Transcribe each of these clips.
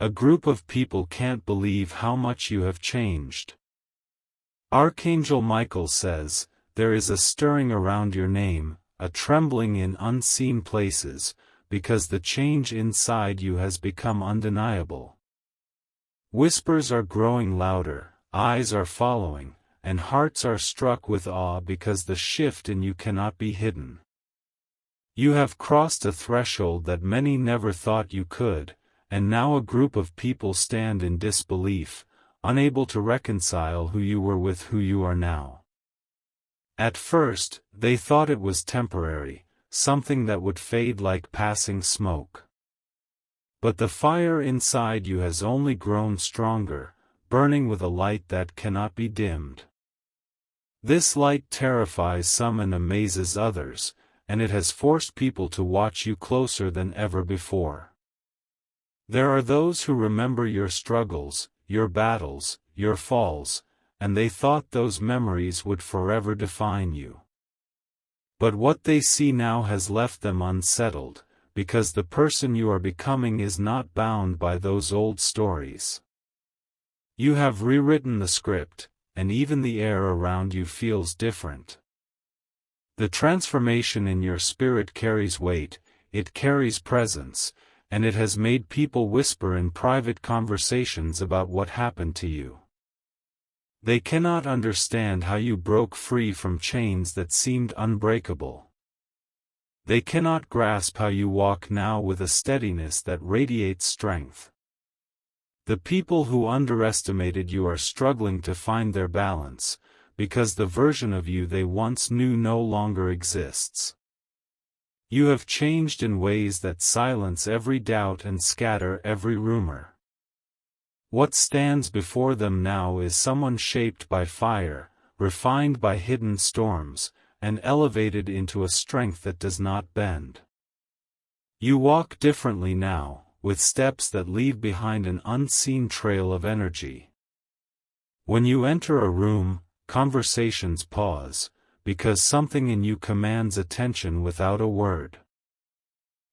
A group of people can't believe how much you have changed. Archangel Michael says, there is a stirring around your name, a trembling in unseen places, because the change inside you has become undeniable. Whispers are growing louder, eyes are following, and hearts are struck with awe because the shift in you cannot be hidden. You have crossed a threshold that many never thought you could, and now a group of people stand in disbelief, unable to reconcile who you were with who you are now. At first, they thought it was temporary, something that would fade like passing smoke. But the fire inside you has only grown stronger, burning with a light that cannot be dimmed. This light terrifies some and amazes others, and it has forced people to watch you closer than ever before. There are those who remember your struggles, your battles, your falls, and they thought those memories would forever define you. But what they see now has left them unsettled, because the person you are becoming is not bound by those old stories. You have rewritten the script, and even the air around you feels different. The transformation in your spirit carries weight, it carries presence, and it has made people whisper in private conversations about what happened to you. They cannot understand how you broke free from chains that seemed unbreakable. They cannot grasp how you walk now with a steadiness that radiates strength. The people who underestimated you are struggling to find their balance, because the version of you they once knew no longer exists. You have changed in ways that silence every doubt and scatter every rumor. What stands before them now is someone shaped by fire, refined by hidden storms, and elevated into a strength that does not bend. You walk differently now, with steps that leave behind an unseen trail of energy. When you enter a room, conversations pause, because something in you commands attention without a word.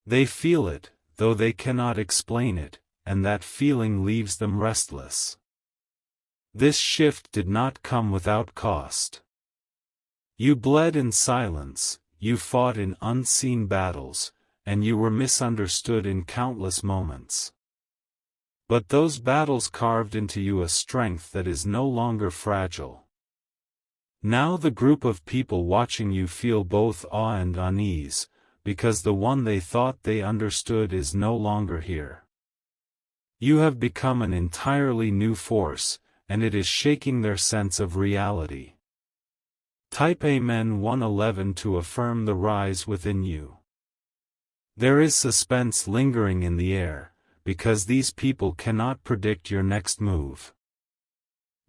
They feel it, though they cannot explain it, and that feeling leaves them restless. This shift did not come without cost. You bled in silence, you fought in unseen battles, and you were misunderstood in countless moments. But those battles carved into you a strength that is no longer fragile. Now the group of people watching you feel both awe and unease, because the one they thought they understood is no longer here. You have become an entirely new force, and it is shaking their sense of reality. Type Amen 111 to affirm the rise within you. There is suspense lingering in the air, because these people cannot predict your next move.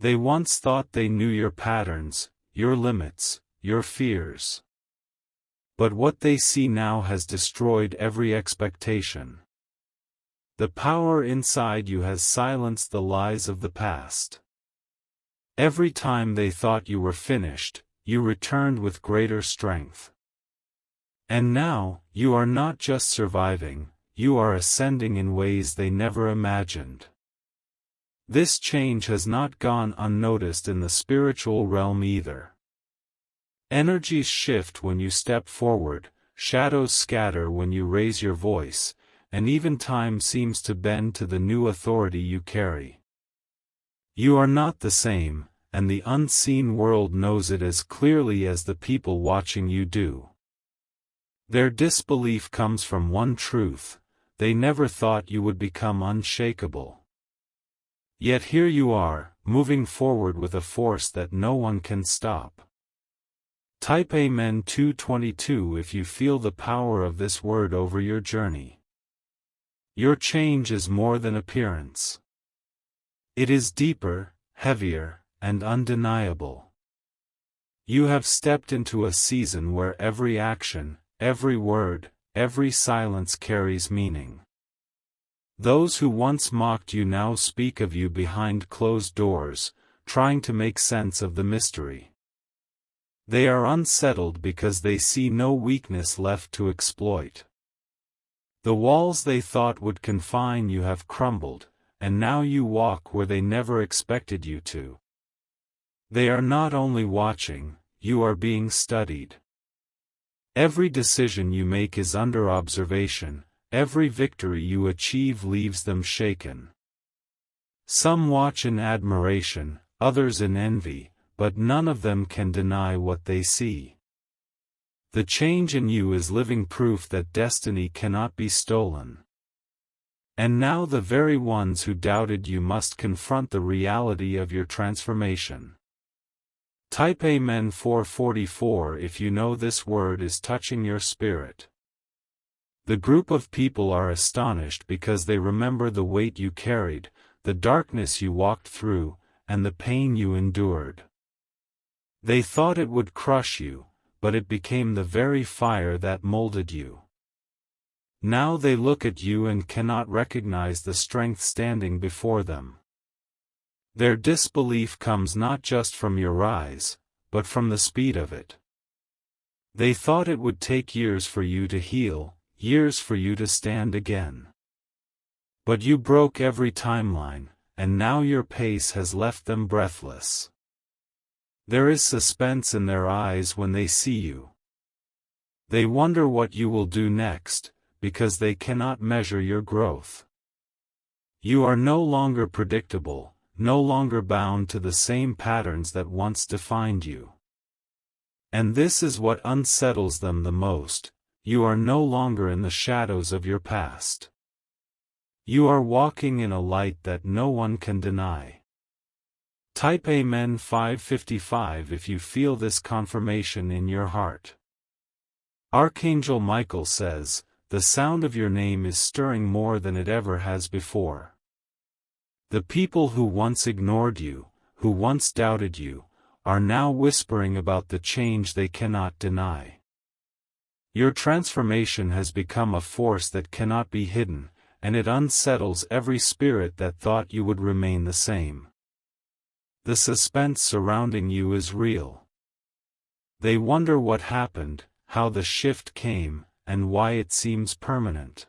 They once thought they knew your patterns, your limits, your fears. But what they see now has destroyed every expectation. The power inside you has silenced the lies of the past. Every time they thought you were finished, you returned with greater strength. And now, you are not just surviving, you are ascending in ways they never imagined. This change has not gone unnoticed in the spiritual realm either. Energies shift when you step forward, shadows scatter when you raise your voice, and even time seems to bend to the new authority you carry. You are not the same, and the unseen world knows it as clearly as the people watching you do. Their disbelief comes from one truth: they never thought you would become unshakable. Yet here you are, moving forward with a force that no one can stop. Type Amen 222 if you feel the power of this word over your journey. Your change is more than appearance. It is deeper, heavier, and undeniable. You have stepped into a season where every action, every word, every silence carries meaning. Those who once mocked you now speak of you behind closed doors, trying to make sense of the mystery. They are unsettled because they see no weakness left to exploit. The walls they thought would confine you have crumbled, and now you walk where they never expected you to. They are not only watching, you are being studied. Every decision you make is under observation, every victory you achieve leaves them shaken. Some watch in admiration, others in envy, but none of them can deny what they see. The change in you is living proof that destiny cannot be stolen. And now the very ones who doubted you must confront the reality of your transformation. Type Amen 444 if you know this word is touching your spirit. The group of people are astonished because they remember the weight you carried, the darkness you walked through, and the pain you endured. They thought it would crush you, but it became the very fire that molded you. Now they look at you and cannot recognize the strength standing before them. Their disbelief comes not just from your rise, but from the speed of it. They thought it would take years for you to heal, years for you to stand again. But you broke every timeline, and now your pace has left them breathless. There is suspense in their eyes when they see you. They wonder what you will do next, because they cannot measure your growth. You are no longer predictable, no longer bound to the same patterns that once defined you. And this is what unsettles them the most: you are no longer in the shadows of your past. You are walking in a light that no one can deny. Type Amen 555 if you feel this confirmation in your heart. Archangel Michael says, "The sound of your name is stirring more than it ever has before." The people who once ignored you, who once doubted you, are now whispering about the change they cannot deny. Your transformation has become a force that cannot be hidden, and it unsettles every spirit that thought you would remain the same. The suspense surrounding you is real. They wonder what happened, how the shift came, and why it seems permanent.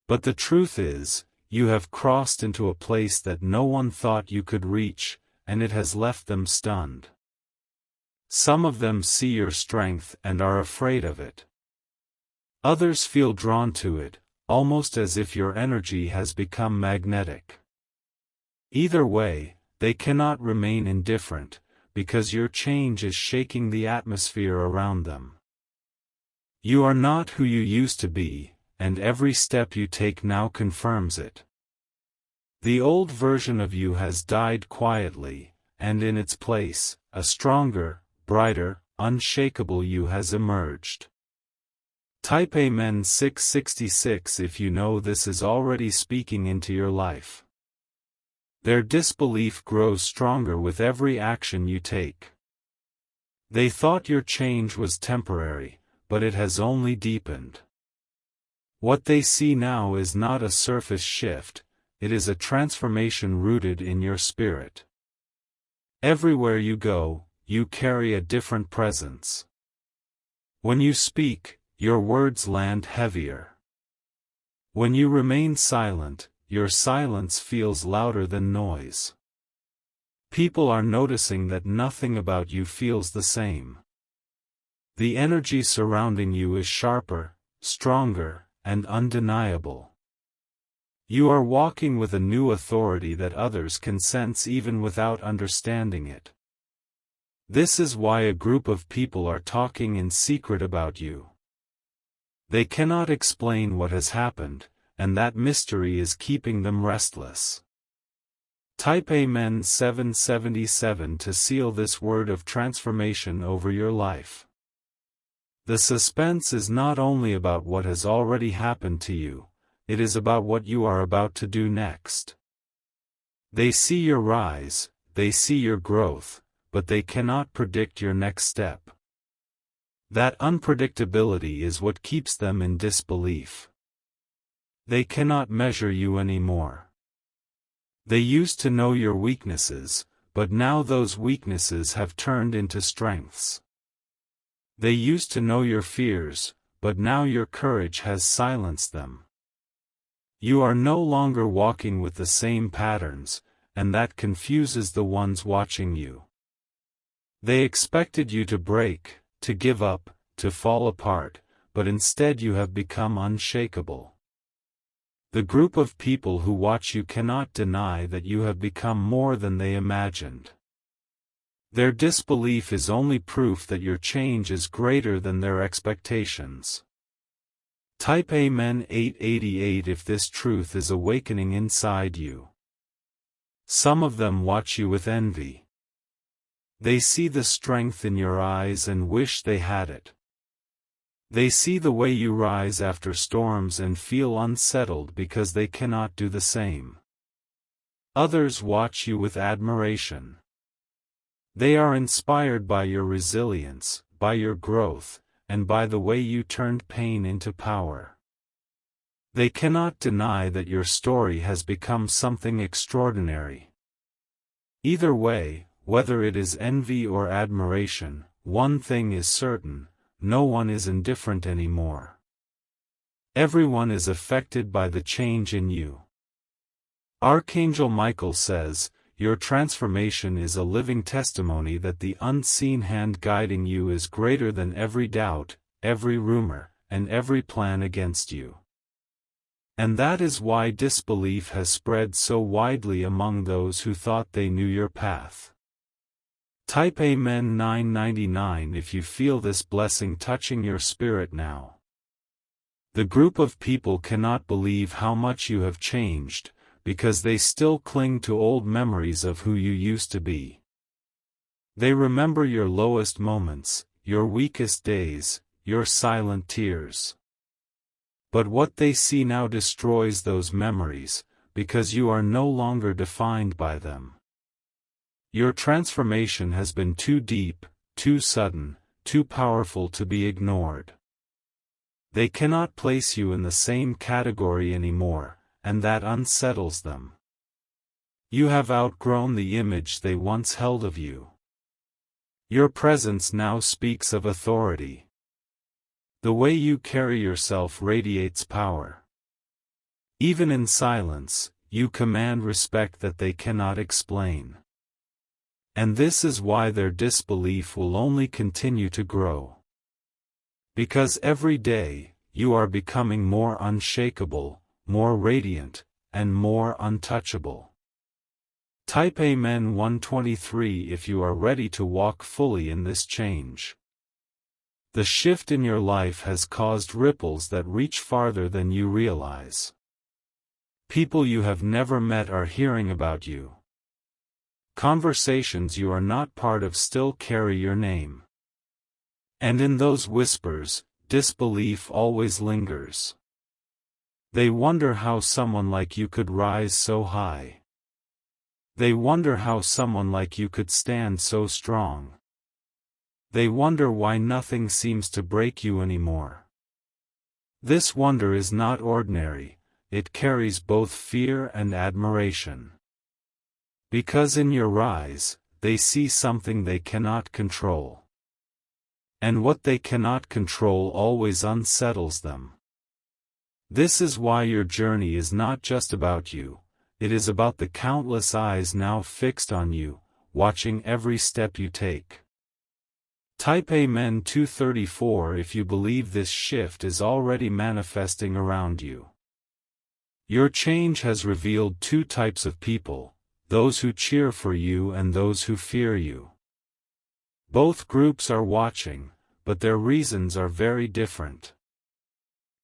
But the truth is, you have crossed into a place that no one thought you could reach, and it has left them stunned. Some of them see your strength and are afraid of it. Others feel drawn to it, almost as if your energy has become magnetic. Either way, they cannot remain indifferent, because your change is shaking the atmosphere around them. You are not who you used to be, and every step you take now confirms it. The old version of you has died quietly, and in its place, a stronger, brighter, unshakable you has emerged. Type Amen 666 if you know this is already speaking into your life. Their disbelief grows stronger with every action you take. They thought your change was temporary, but it has only deepened. What they see now is not a surface shift, it is a transformation rooted in your spirit. Everywhere you go, you carry a different presence. When you speak, your words land heavier. When you remain silent, your silence feels louder than noise. People are noticing that nothing about you feels the same. The energy surrounding you is sharper, stronger, and undeniable. You are walking with a new authority that others can sense even without understanding it. This is why a group of people are talking in secret about you. They cannot explain what has happened, and that mystery is keeping them restless. Type Amen 777 to seal this word of transformation over your life. The suspense is not only about what has already happened to you, it is about what you are about to do next. They see your rise, they see your growth, but they cannot predict your next step. That unpredictability is what keeps them in disbelief. They cannot measure you anymore. They used to know your weaknesses, but now those weaknesses have turned into strengths. They used to know your fears, but now your courage has silenced them. You are no longer walking with the same patterns, and that confuses the ones watching you. They expected you to break, to give up, to fall apart, but instead you have become unshakable. The group of people who watch you cannot deny that you have become more than they imagined. Their disbelief is only proof that your change is greater than their expectations. Type Amen 888 if this truth is awakening inside you. Some of them watch you with envy. They see the strength in your eyes and wish they had it. They see the way you rise after storms and feel unsettled because they cannot do the same. Others watch you with admiration. They are inspired by your resilience, by your growth, and by the way you turned pain into power. They cannot deny that your story has become something extraordinary. Either way, whether it is envy or admiration, one thing is certain: no one is indifferent anymore. Everyone is affected by the change in you. Archangel Michael says, your transformation is a living testimony that the unseen hand guiding you is greater than every doubt, every rumor, and every plan against you. And that is why disbelief has spread so widely among those who thought they knew your path. Type Amen 999 if you feel this blessing touching your spirit now. The group of people cannot believe how much you have changed, because they still cling to old memories of who you used to be. They remember your lowest moments, your weakest days, your silent tears. But what they see now destroys those memories, because you are no longer defined by them. Your transformation has been too deep, too sudden, too powerful to be ignored. They cannot place you in the same category anymore, and that unsettles them. You have outgrown the image they once held of you. Your presence now speaks of authority. The way you carry yourself radiates power. Even in silence, you command respect that they cannot explain. And this is why their disbelief will only continue to grow. Because every day, you are becoming more unshakable, more radiant, and more untouchable. Type Amen 123 if you are ready to walk fully in this change. The shift in your life has caused ripples that reach farther than you realize. People you have never met are hearing about you. Conversations you are not part of still carry your name. And in those whispers, disbelief always lingers. They wonder how someone like you could rise so high. They wonder how someone like you could stand so strong. They wonder why nothing seems to break you anymore. This wonder is not ordinary, it carries both fear and admiration. Because in your rise, they see something they cannot control. And what they cannot control always unsettles them. This is why your journey is not just about you, it is about the countless eyes now fixed on you, watching every step you take. Type Amen 234 if you believe this shift is already manifesting around you. Your change has revealed two types of people: those who cheer for you and those who fear you. Both groups are watching, but their reasons are very different.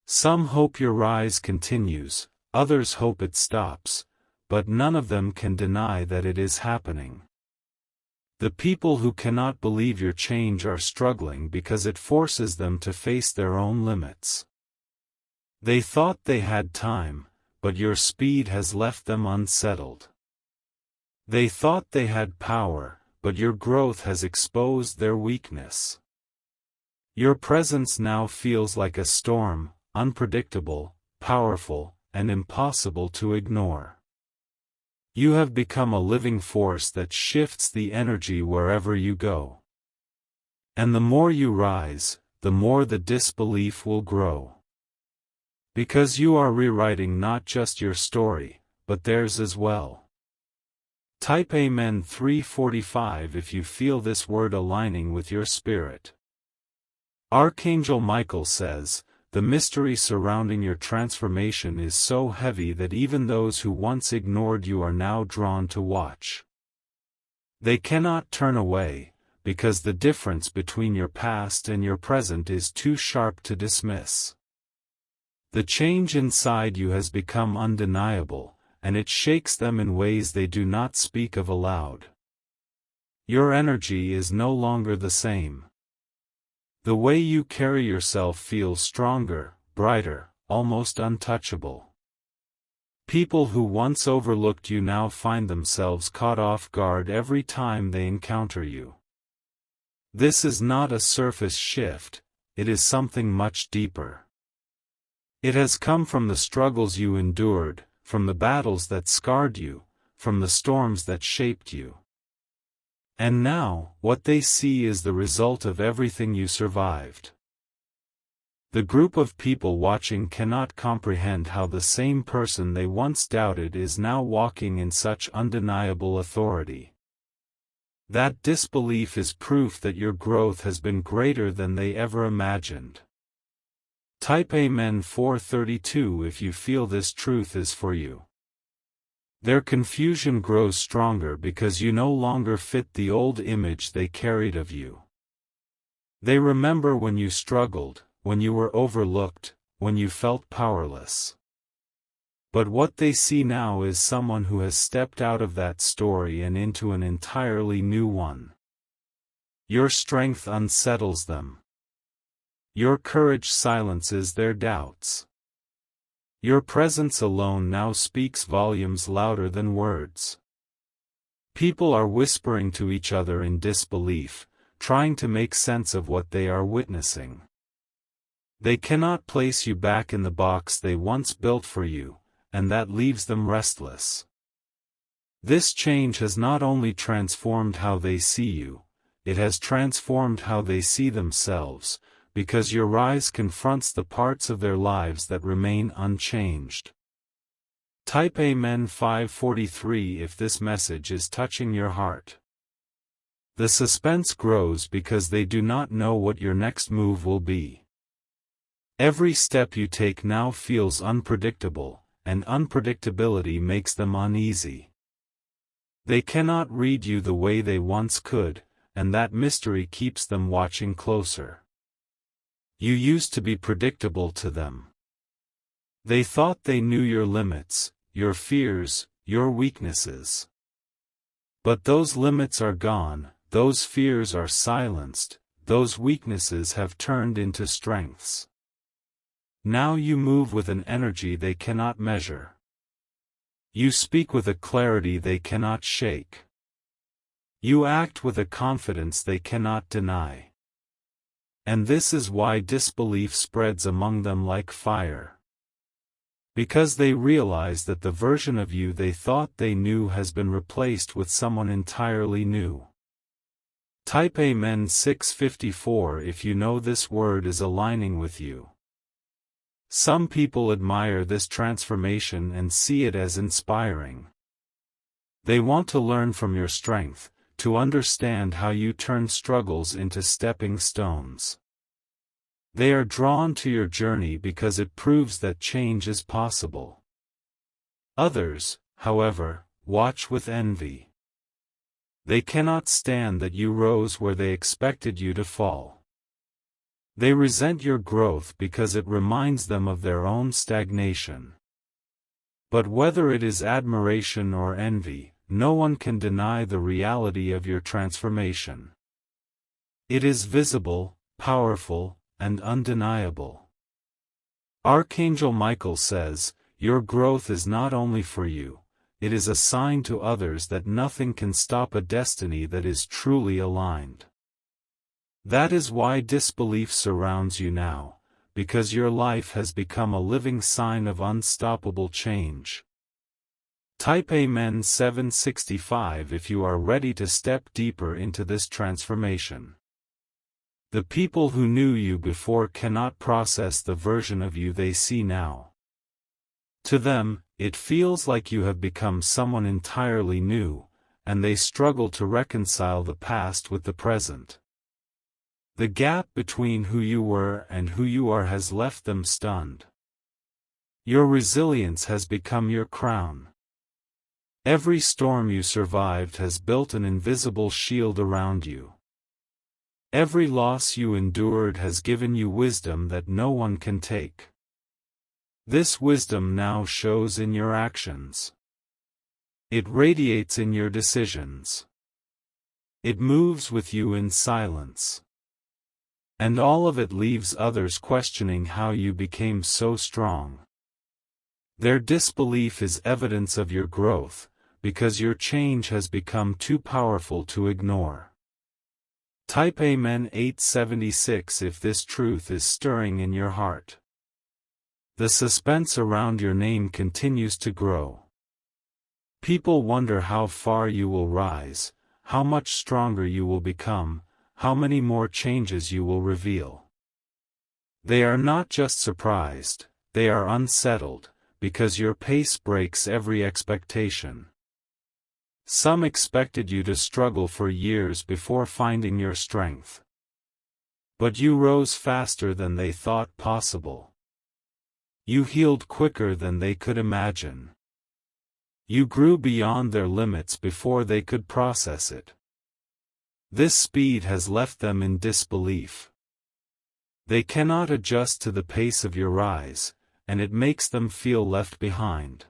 Some hope your rise continues, others hope it stops, but none of them can deny that it is happening. The people who cannot believe your change are struggling because it forces them to face their own limits. They thought they had time, but your speed has left them unsettled. They thought they had power, but your growth has exposed their weakness. Your presence now feels like a storm, unpredictable, powerful, and impossible to ignore. You have become a living force that shifts the energy wherever you go. And the more you rise, the more the disbelief will grow. Because you are rewriting not just your story, but theirs as well. Type Amen 345 if you feel this word aligning with your spirit. Archangel Michael says, the mystery surrounding your transformation is so heavy that even those who once ignored you are now drawn to watch. They cannot turn away, because the difference between your past and your present is too sharp to dismiss. The change inside you has become undeniable, and it shakes them in ways they do not speak of aloud. Your energy is no longer the same. The way you carry yourself feels stronger, brighter, almost untouchable. People who once overlooked you now find themselves caught off guard every time they encounter you. This is not a surface shift, it is something much deeper. It has come from the struggles you endured, from the battles that scarred you, from the storms that shaped you. And now, what they see is the result of everything you survived. The group of people watching cannot comprehend how the same person they once doubted is now walking in such undeniable authority. That disbelief is proof that your growth has been greater than they ever imagined. Type Amen 432 if you feel this truth is for you. Their confusion grows stronger because you no longer fit the old image they carried of you. They remember when you struggled, when you were overlooked, when you felt powerless. But what they see now is someone who has stepped out of that story and into an entirely new one. Your strength unsettles them. Your courage silences their doubts. Your presence alone now speaks volumes louder than words. People are whispering to each other in disbelief, trying to make sense of what they are witnessing. They cannot place you back in the box they once built for you, and that leaves them restless. This change has not only transformed how they see you, it has transformed how they see themselves, because your rise confronts the parts of their lives that remain unchanged. Type Amen 543 if this message is touching your heart. The suspense grows because they do not know what your next move will be. Every step you take now feels unpredictable, and unpredictability makes them uneasy. They cannot read you the way they once could, and that mystery keeps them watching closer. You used to be predictable to them. They thought they knew your limits, your fears, your weaknesses. But those limits are gone, those fears are silenced, those weaknesses have turned into strengths. Now you move with an energy they cannot measure. You speak with a clarity they cannot shake. You act with a confidence they cannot deny. And this is why disbelief spreads among them like fire. Because they realize that the version of you they thought they knew has been replaced with someone entirely new. Type Amen 654 if you know this word is aligning with you. Some people admire this transformation and see it as inspiring. They want to learn from your strength, to understand how you turn struggles into stepping stones. They are drawn to your journey because it proves that change is possible. Others, however, watch with envy. They cannot stand that you rose where they expected you to fall. They resent your growth because it reminds them of their own stagnation. But whether it is admiration or envy, no one can deny the reality of your transformation. It is visible, powerful, and undeniable. Archangel Michael says, your growth is not only for you, it is a sign to others that nothing can stop a destiny that is truly aligned. That is why disbelief surrounds you now, because your life has become a living sign of unstoppable change. Type Amen 765 if you are ready to step deeper into this transformation. The people who knew you before cannot process the version of you they see now. To them, it feels like you have become someone entirely new, and they struggle to reconcile the past with the present. The gap between who you were and who you are has left them stunned. Your resilience has become your crown. Every storm you survived has built an invisible shield around you. Every loss you endured has given you wisdom that no one can take. This wisdom now shows in your actions. It radiates in your decisions. It moves with you in silence. And all of it leaves others questioning how you became so strong. Their disbelief is evidence of your growth, because your change has become too powerful to ignore. Type Amen 876 if this truth is stirring in your heart. The suspense around your name continues to grow. People wonder how far you will rise, how much stronger you will become, how many more changes you will reveal. They are not just surprised, they are unsettled, because your pace breaks every expectation. Some expected you to struggle for years before finding your strength. But you rose faster than they thought possible. You healed quicker than they could imagine. You grew beyond their limits before they could process it. This speed has left them in disbelief. They cannot adjust to the pace of your rise, and it makes them feel left behind.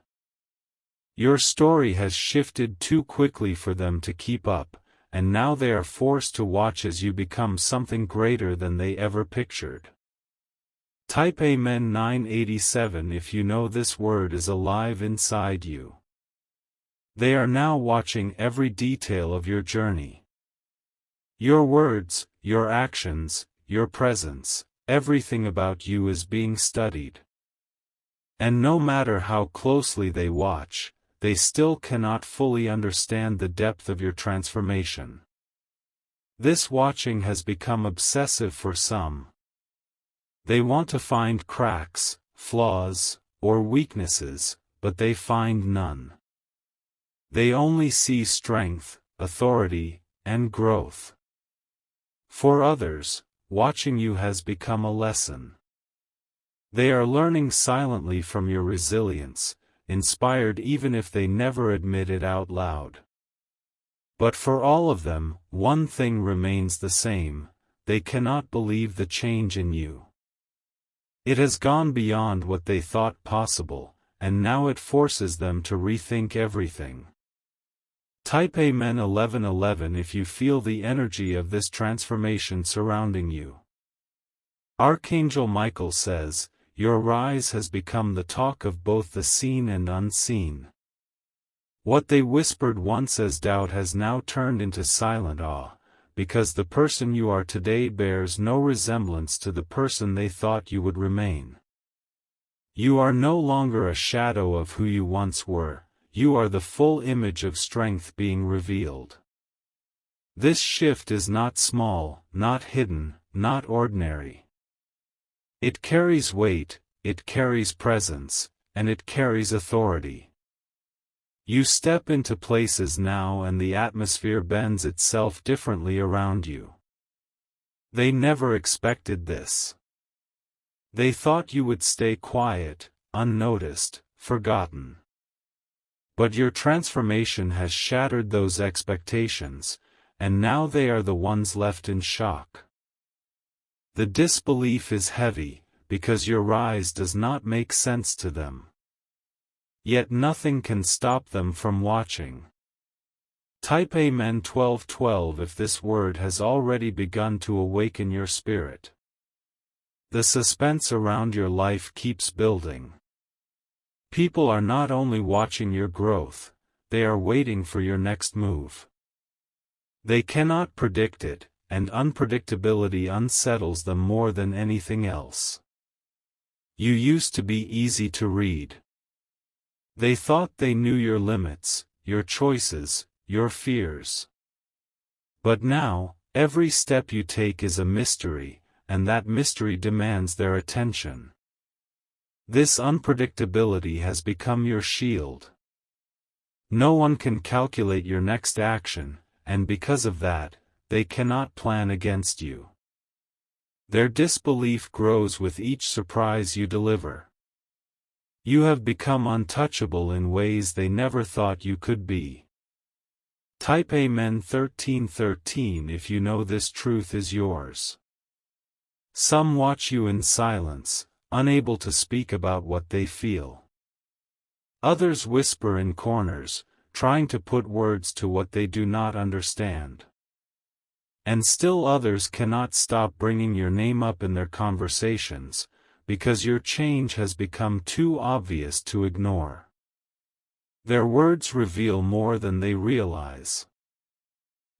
Your story has shifted too quickly for them to keep up, and now they are forced to watch as you become something greater than they ever pictured. Type Amen 987 if you know this word is alive inside you. They are now watching every detail of your journey. Your words, your actions, your presence, everything about you is being studied. And no matter how closely they watch, they still cannot fully understand the depth of your transformation. This watching has become obsessive for some. They want to find cracks, flaws, or weaknesses, but they find none. They only see strength, authority, and growth. For others, watching you has become a lesson. They are learning silently from your resilience, inspired even if they never admit it out loud. But for all of them, one thing remains the same: they cannot believe the change in you. It has gone beyond what they thought possible, and now it forces them to rethink everything. Type Amen 1111 if you feel the energy of this transformation surrounding you. Archangel Michael says, your rise has become the talk of both the seen and unseen. What they whispered once as doubt has now turned into silent awe, because the person you are today bears no resemblance to the person they thought you would remain. You are no longer a shadow of who you once were. You are the full image of strength being revealed. This shift is not small, not hidden, not ordinary. It carries weight, it carries presence, and it carries authority. You step into places now and the atmosphere bends itself differently around you. They never expected this. They thought you would stay quiet, unnoticed, forgotten. But your transformation has shattered those expectations, and now they are the ones left in shock. The disbelief is heavy, because your rise does not make sense to them. Yet nothing can stop them from watching. Type Amen 1212 if this word has already begun to awaken your spirit. The suspense around your life keeps building. People are not only watching your growth, they are waiting for your next move. They cannot predict it, and unpredictability unsettles them more than anything else. You used to be easy to read. They thought they knew your limits, your choices, your fears. But now, every step you take is a mystery, and that mystery demands their attention. This unpredictability has become your shield. No one can calculate your next action, and because of that, they cannot plan against you. Their disbelief grows with each surprise you deliver. You have become untouchable in ways they never thought you could be. Type Amen 1313 if you know this truth is yours. Some watch you in silence, unable to speak about what they feel. Others whisper in corners, trying to put words to what they do not understand. And still others cannot stop bringing your name up in their conversations, because your change has become too obvious to ignore. Their words reveal more than they realize.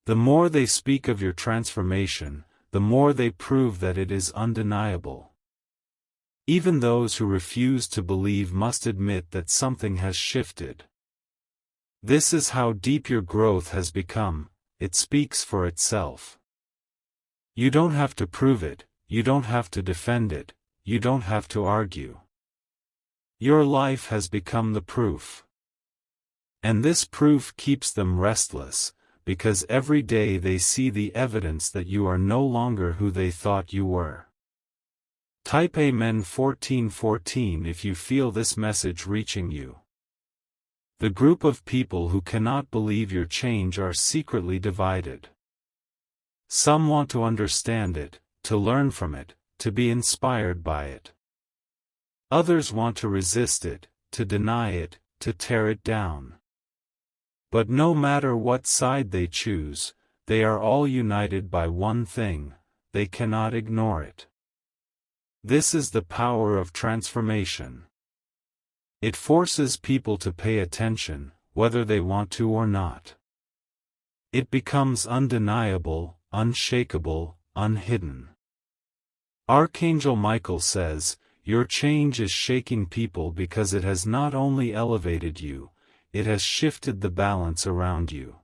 The more they speak of your transformation, the more they prove that it is undeniable. Even those who refuse to believe must admit that something has shifted. This is how deep your growth has become. It speaks for itself. You don't have to prove it, you don't have to defend it, you don't have to argue. Your life has become the proof. And this proof keeps them restless, because every day they see the evidence that you are no longer who they thought you were. Type Amen 1414 if you feel this message reaching you. The group of people who cannot believe your change are secretly divided. Some want to understand it, to learn from it, to be inspired by it. Others want to resist it, to deny it, to tear it down. But no matter what side they choose, they are all united by one thing: they cannot ignore it. This is the power of transformation. It forces people to pay attention, whether they want to or not. It becomes undeniable, unshakable, unhidden. Archangel Michael says, "Your change is shaking people because it has not only elevated you, it has shifted the balance around you.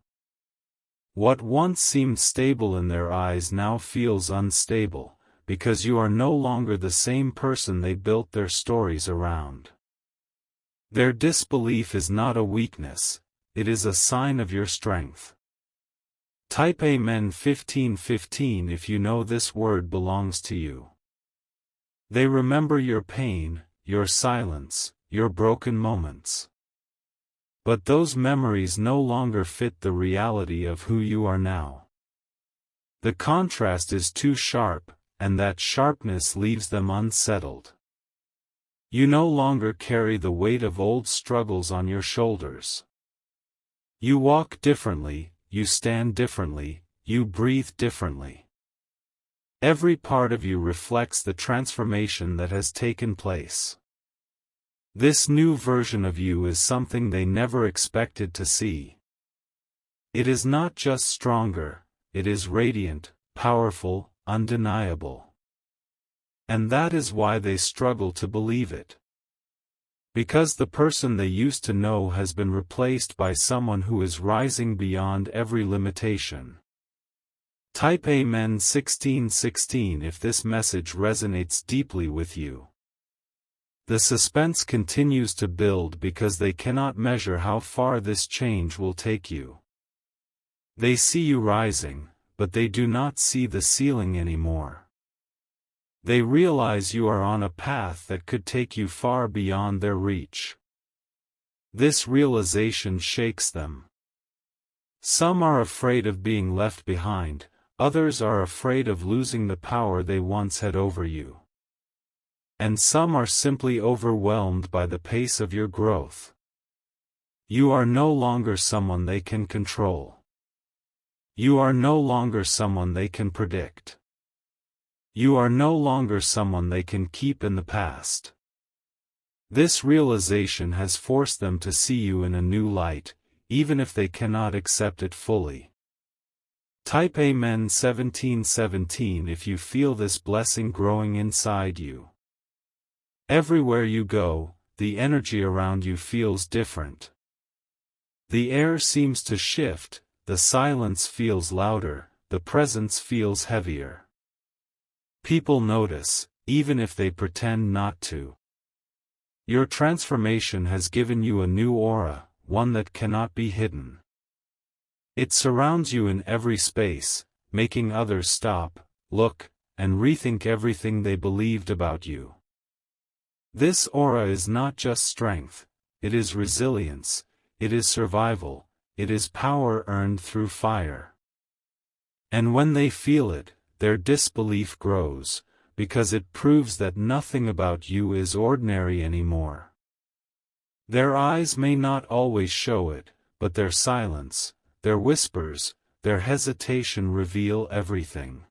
What once seemed stable in their eyes now feels unstable, because you are no longer the same person they built their stories around." Their disbelief is not a weakness, it is a sign of your strength. Type Amen 1515 if you know this word belongs to you. They remember your pain, your silence, your broken moments. But those memories no longer fit the reality of who you are now. The contrast is too sharp, and that sharpness leaves them unsettled. You no longer carry the weight of old struggles on your shoulders. You walk differently, you stand differently, you breathe differently. Every part of you reflects the transformation that has taken place. This new version of you is something they never expected to see. It is not just stronger, it is radiant, powerful, undeniable. And that is why they struggle to believe it. Because the person they used to know has been replaced by someone who is rising beyond every limitation. Type Amen 1616 if this message resonates deeply with you. The suspense continues to build because they cannot measure how far this change will take you. They see you rising, but they do not see the ceiling anymore. They realize you are on a path that could take you far beyond their reach. This realization shakes them. Some are afraid of being left behind, others are afraid of losing the power they once had over you. And some are simply overwhelmed by the pace of your growth. You are no longer someone they can control. You are no longer someone they can predict. You are no longer someone they can keep in the past. This realization has forced them to see you in a new light, even if they cannot accept it fully. Type Amen 1717 if you feel this blessing growing inside you. Everywhere you go, the energy around you feels different. The air seems to shift, the silence feels louder, the presence feels heavier. People notice, even if they pretend not to. Your transformation has given you a new aura, one that cannot be hidden. It surrounds you in every space, making others stop, look, and rethink everything they believed about you. This aura is not just strength, it is resilience, it is survival, it is power earned through fire. And when they feel it, their disbelief grows, because it proves that nothing about you is ordinary anymore. Their eyes may not always show it, but their silence, their whispers, their hesitation reveal everything.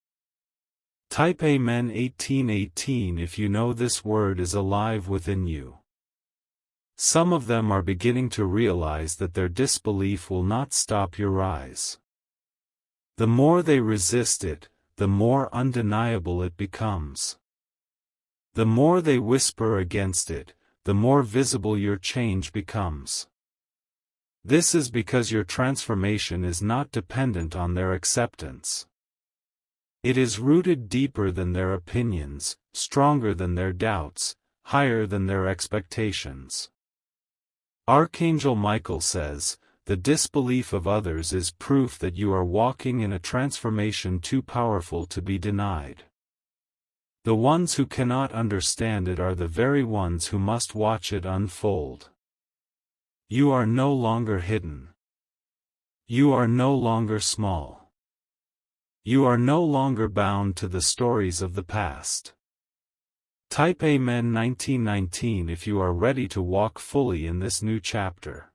Type Amen 1818 if you know this word is alive within you. Some of them are beginning to realize that their disbelief will not stop your rise. The more they resist it, the more undeniable it becomes. The more they whisper against it, the more visible your change becomes. This is because your transformation is not dependent on their acceptance. It is rooted deeper than their opinions, stronger than their doubts, higher than their expectations. Archangel Michael says, "The disbelief of others is proof that you are walking in a transformation too powerful to be denied. The ones who cannot understand it are the very ones who must watch it unfold." You are no longer hidden. You are no longer small. You are no longer bound to the stories of the past. Type Amen 1919 if you are ready to walk fully in this new chapter.